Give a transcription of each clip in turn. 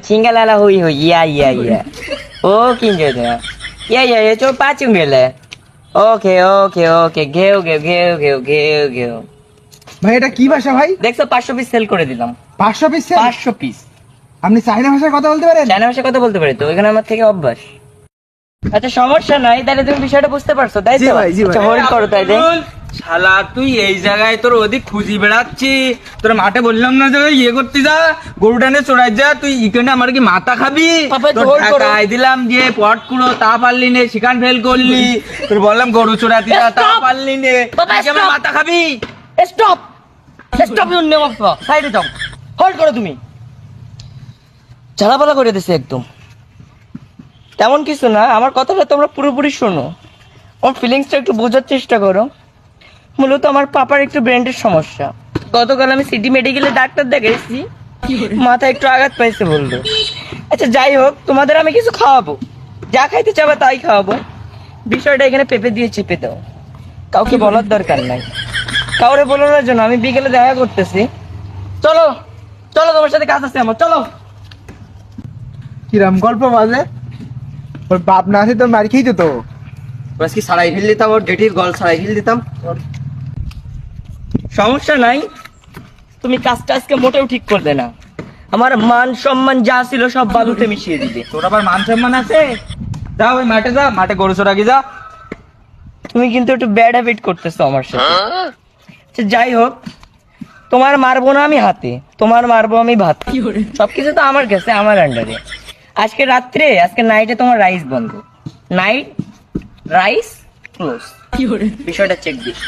Chingalala hui hui, yeah. Okay, good. Yeah, cho pachungele. Okay. Geo. ভাই এটা কি ভাষা ভাই? দেখছো 500 পিস সেল করে দিলাম। 500 পিস? 500 পিস। আপনি চাইনা ভাষায় কথা বলতে পারেন? চাইনা ভাষায় কথা বলতে পারি তো, ওইখানে আমার থেকে অভ্যাস। আচ্ছা সমস্যা নাই, তাহলে তুমি বিষয়টা বুঝতে পারছো তাই তো? আচ্ছা হোল্ড করো তাই দে। শালা তুই এই জায়গায় তোর ওদিক খুঁজি বেড়াচ্ছি, তোর মাঠে বললাম না যে ইয়ে করতে যা, গরু টানে চড়াই যা, তুই ইখানে আমার কি মাথা খাবি? টাকায় দিলাম যে পট কুড়ো তা পারলি নে, শিকান ফেল করলি, তোর বললাম গরু চড়াতে যা তা পারলি নে, আমার মাথা খাবি? স্টপ ইউর নেম অফ সাইডে যাও, হোল্ড করো তুমি। ঝালাপালা করে দিছে একদম। তেমন কিছু না, আমার কথাটা তোমরা পুরোপুরি শোনো, আমার ফিলিংসটা একটু বোঝার চেষ্টা করো। মূলত আমার পাপার একটু ব্রেনের সমস্যা। গতকাল আমি সিটি মেডিকেলে ডাক্তার দেখাইছি, মাথায় একটু আঘাত পাইছে বললো। আচ্ছা যাই হোক, তোমাদের আমি কিছু খাওয়াবো, যা খাইতে চাবে তাই খাওয়াবো। বিষয়টা এখানে পেঁপে দিয়ে চেপে দাও, কাউকে বলার দরকার নাই, কাউরে বলানোর জন্য আমি বিকেলে দেখা করতেছি। চলো তোমার সাথে কাজ আছে আমার, চলো। কিরম গল্প বাজে? ওর বাপ না আছে তো মার খেয়ে যেত। আজকে সারাই ফেল দিতাম, ওর ডেটির গল সারাই ফেল দিতাম। সমস্যা নাই, তুমি কাজটা আজকে মোটেও ঠিক করবে না। আমার মান সম্মান যা ছিল সব বালুতে মিশিয়ে দিবে। তোর আবার মান সম্মান আছে? যা ওই মাঠে যা, মাঠে গরু চড়াকি যা। তুমি কিন্তু একটু ব্যাড হ্যাবিট করতেছো আমার সাথে। আচ্ছা যাই হোক, তোমার মারবো না আমি হাতে, তোমার মারবো আমি ভাত। সবকিছু তো আমার কাছে, আমার আন্ডারে। আজকে নাইটে তোমার রাইস বন্ধ, নাইট রাইস ক্লোজ। বিষয়টা চেক দিস।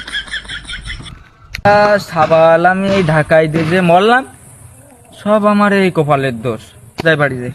সাবাল আমি এই ঢাকায় দিয়ে যে মরলাম, সব আমার এই কপালের দোষ। যাই বাড়ি যাই।